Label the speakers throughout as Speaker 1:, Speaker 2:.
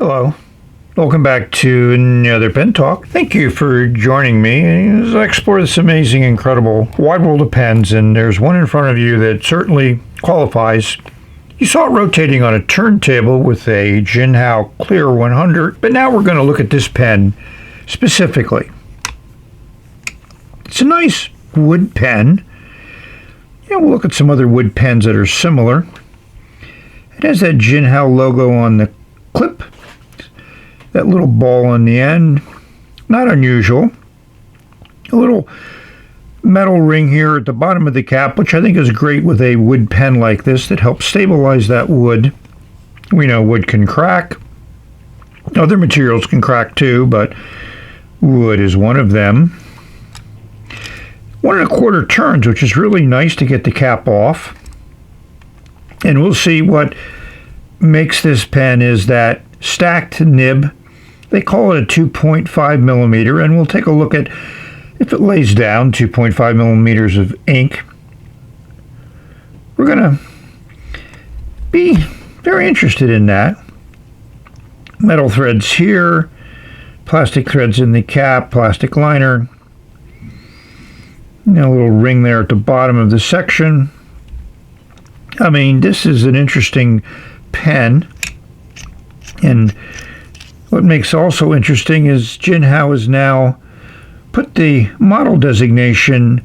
Speaker 1: Hello. Welcome back to another Pen Talk. Thank you for joining me as I explore this amazing, incredible wide world of pens, and there's one in front of you that certainly qualifies. You saw it rotating on a turntable with a Jinhao Clear 100, but now we're going to look at this pen specifically. It's a nice wood pen. We'll look at some other wood pens that are similar. It has that Jinhao logo on the clip, that little ball on the end, not unusual. A little metal ring here at the bottom of the cap, which I think is great with a wood pen like this that helps stabilize that wood. We know wood can crack. Other materials can crack too, but wood is one of them. 1 1/4 turns, which is really nice to get the cap off. And we'll see what makes this pen is that stacked nib. They call it a 2.5 millimeter, and we'll take a look at if it lays down 2.5 millimeters of ink. We're going to be very interested in that. Metal threads here, plastic threads in the cap, plastic liner. A little ring there at the bottom of the section. I mean, this is an interesting pen. And what makes also interesting is Jinhao has now put the model designation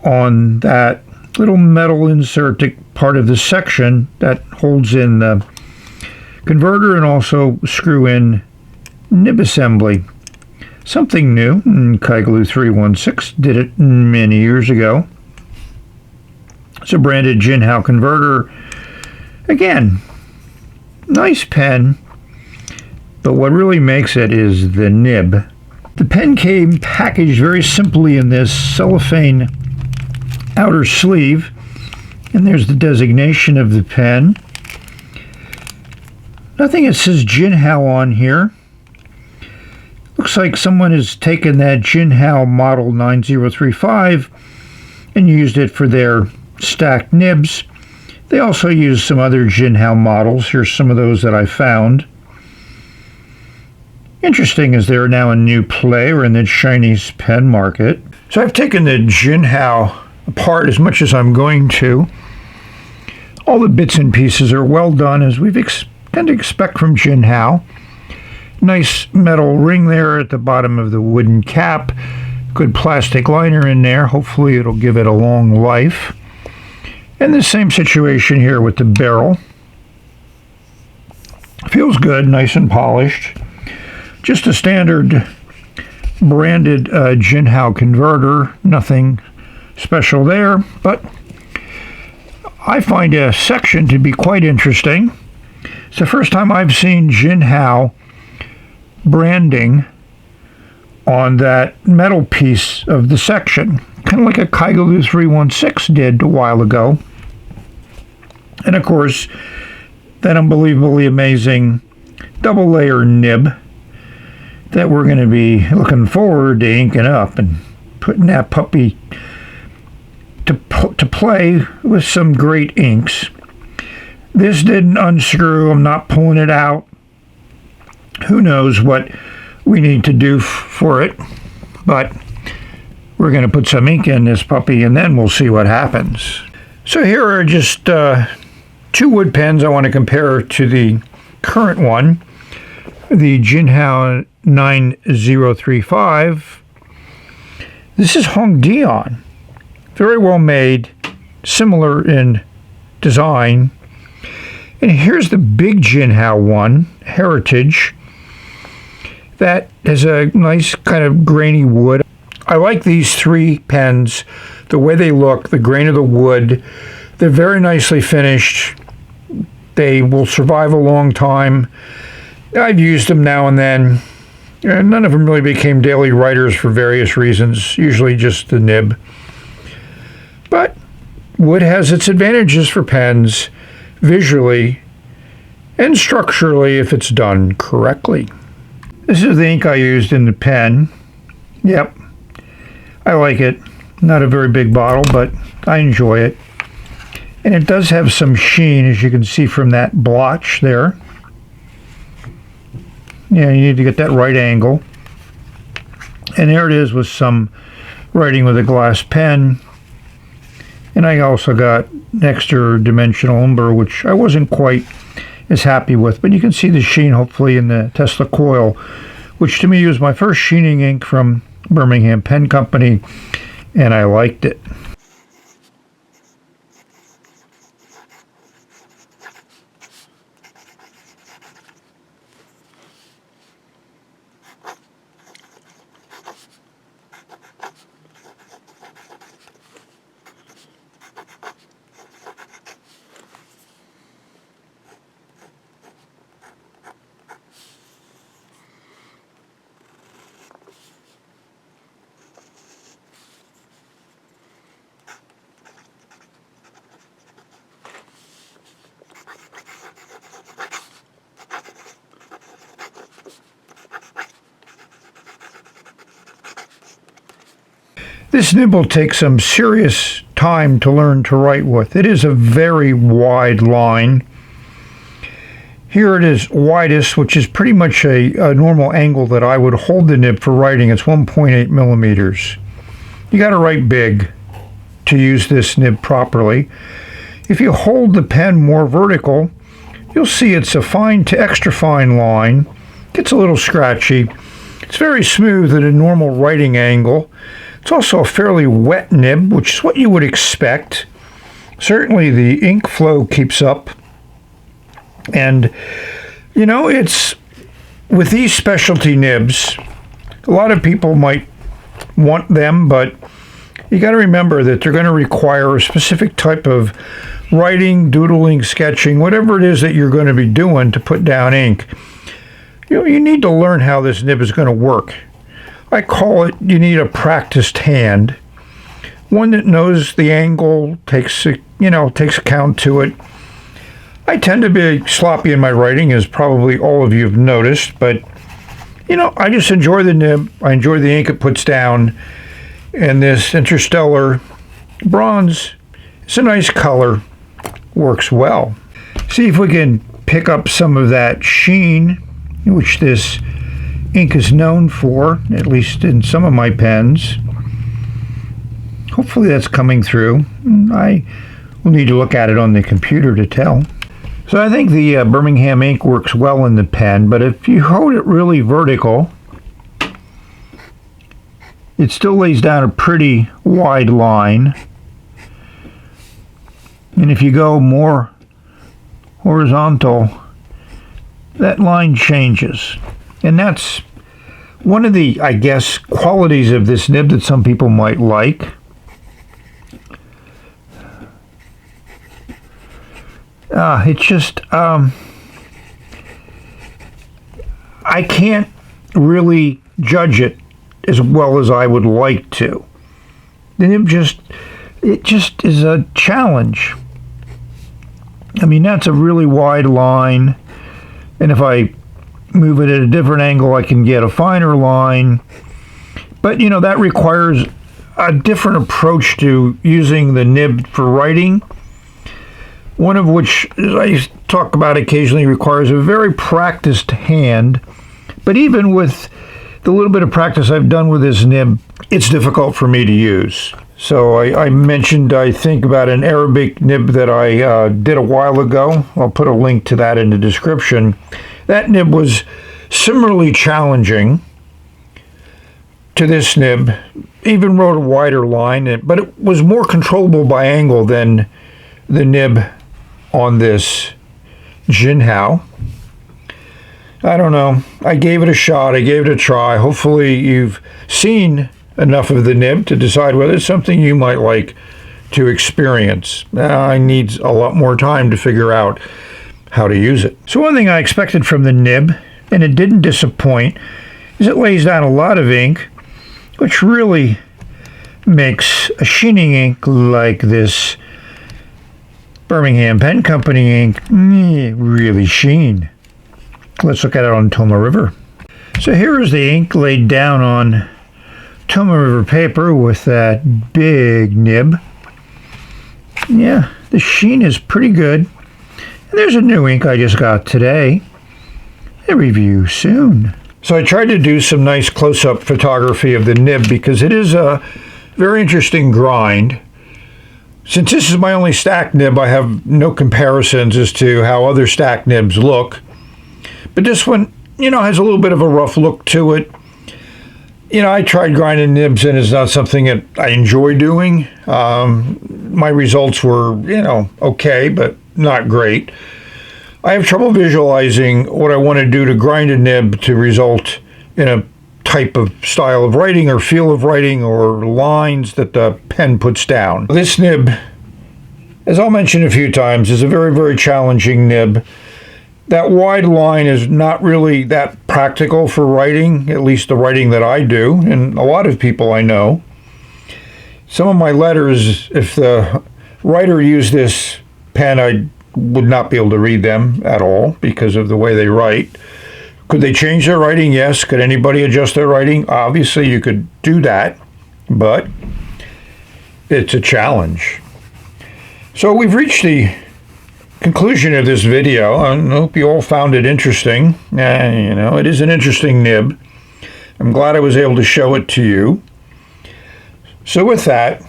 Speaker 1: on that little metal insert part of the section that holds in the converter and also screw in nib assembly. Something new, and Kaiglu 316 did it many years ago. It's a branded Jinhao converter. Again, nice pen, but what really makes it is the nib. The pen came packaged very simply in this cellophane outer sleeve, and there's the designation of the pen. Nothing that says Jinhao on here. Looks like someone has taken that Jinhao model 9035 and used it for their stacked nibs. They also use some other Jinhao models. Here's some of those that I found. Interesting as they're now a new player in the Chinese pen market. So I've taken the Jinhao apart as much as I'm going to. All the bits and pieces are well done, as we've tend to expect from Jinhao. Nice metal ring there at the bottom of the wooden cap. Good plastic liner in there. Hopefully it'll give it a long life. And the same situation here with the barrel. Feels good, nice and polished. Just a standard branded Jinhao converter. Nothing special there, but I find a section to be quite interesting. It's the first time I've seen Jinhao branding on that metal piece of the section, kind of like a Kaiglu 316 did a while ago. And of course, that unbelievably amazing double layer nib that we're going to be looking forward to inking up and putting that puppy to play with some great inks. This didn't unscrew. I'm not pulling it out. Who knows what we need to do for it, but we're going to put some ink in this puppy and then we'll see what happens. So here are just two wood pens I want to compare to the current one, the Jinhao 9035. This is Hongdian. Very well made, similar in design. And here's the big Jinhao one, Heritage, that has a nice kind of grainy wood. I like these three pens, the way they look, the grain of the wood. They're very nicely finished. They will survive a long time. I've used them now and then. None of them really became daily writers for various reasons, usually just the nib. But wood has its advantages for pens, visually and structurally if it's done correctly. This is the ink I used in the pen. Yep, I like it. Not a very big bottle, but I enjoy it. And it does have some sheen, as you can see from that blotch there. Yeah, you need to get that right angle. And there it is with some writing with a glass pen. And I also got an extra dimensional umber, which I wasn't quite as happy with. But you can see the sheen, hopefully, in the Tesla coil, which to me was my first sheening ink from Birmingham Pen Company, and I liked it. This nib will take some serious time to learn to write with. It is a very wide line. Here it is widest, which is pretty much a normal angle that I would hold the nib for writing. It's 1.8 millimeters. You got to write big to use this nib properly. If you hold the pen more vertical, you'll see it's a fine to extra fine line. Gets a little scratchy. It's very smooth at a normal writing angle. It's also a fairly wet nib, which is what you would expect. Certainly the ink flow keeps up. And, you know, it's with these specialty nibs, a lot of people might want them, but you got to remember that they're going to require a specific type of writing, doodling, sketching, whatever it is that you're going to be doing to put down ink. You know, you need to learn how this nib is going to work. I call it, you need a practiced hand, one that knows the angle, takes account to it. I tend to be sloppy in my writing, as probably all of you have noticed, but, you know, I just enjoy the nib. I enjoy the ink it puts down, and this Interstellar bronze, it's a nice color, works well. See if we can pick up some of that sheen, which this ink is known for, at least in some of my pens. Hopefully that's coming through. I will need to look at it on the computer to tell. So I think the Birmingham ink works well in the pen, but if you hold it really vertical, it still lays down a pretty wide line. And if you go more horizontal, that line changes. And that's one of the, I guess, qualities of this nib that some people might like. It's just, I can't really judge it as well as I would like to. The nib it just is a challenge. I mean, that's a really wide line, and if I move it at a different angle, I can get a finer line. But, you know, that requires a different approach to using the nib for writing, one of which, as I talk about occasionally, requires a very practiced hand. But even with the little bit of practice I've done with this nib, it's difficult for me to use. So I mentioned, I think, about an Arabic nib that I did a while ago. I'll put a link to that in the description. That nib was similarly challenging to this nib. Even wrote a wider line, but it was more controllable by angle than the nib on this Jinhao. I don't know. I gave it a shot. I gave it a try. Hopefully you've seen enough of the nib to decide whether it's something you might like to experience. I need a lot more time to figure out how to use it. So one thing I expected from the nib, and it didn't disappoint, is it lays down a lot of ink, which really makes a sheening ink like this Birmingham Pen Company ink really sheen. Let's look at it on Temu River. So here is the ink laid down on Temu River paper with that big nib. Yeah, the sheen is pretty good. And there's a new ink I just got today. a review soon. So I tried to do some nice close-up photography of the nib because it is a very interesting grind. Since this is my only stacked nib, I have no comparisons as to how other stacked nibs look. But this one, has a little bit of a rough look to it. I tried grinding nibs and it's not something that I enjoy doing. My results were, okay, but not great. I have trouble visualizing what I want to do to grind a nib to result in a type of style of writing or feel of writing or lines that the pen puts down. This nib, as I'll mention a few times, is a very, very challenging nib. That wide line is not really that practical for writing, at least the writing that I do, and a lot of people I know. Some of my letters, if the writer used this pen, I would not be able to read them at all because of the way they write. Could they change their writing? Yes. Could anybody adjust their writing? Obviously, you could do that, but it's a challenge. So we've reached the conclusion of this video. I hope you all found it interesting. It is an interesting nib. I'm glad I was able to show it to you. So with that,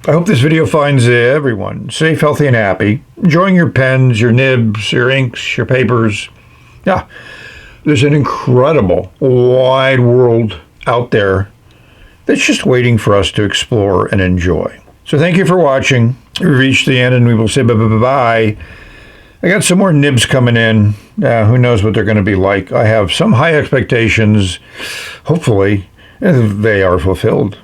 Speaker 1: I hope this video finds everyone safe, healthy, and happy, enjoying your pens, your nibs, your inks, your papers. Yeah, there's an incredible wide world out there that's just waiting for us to explore and enjoy. So thank you for watching. We've reached the end, and we will say bye-bye. I got some more nibs coming in. Who knows what they're going to be like. I have some high expectations. Hopefully, they are fulfilled.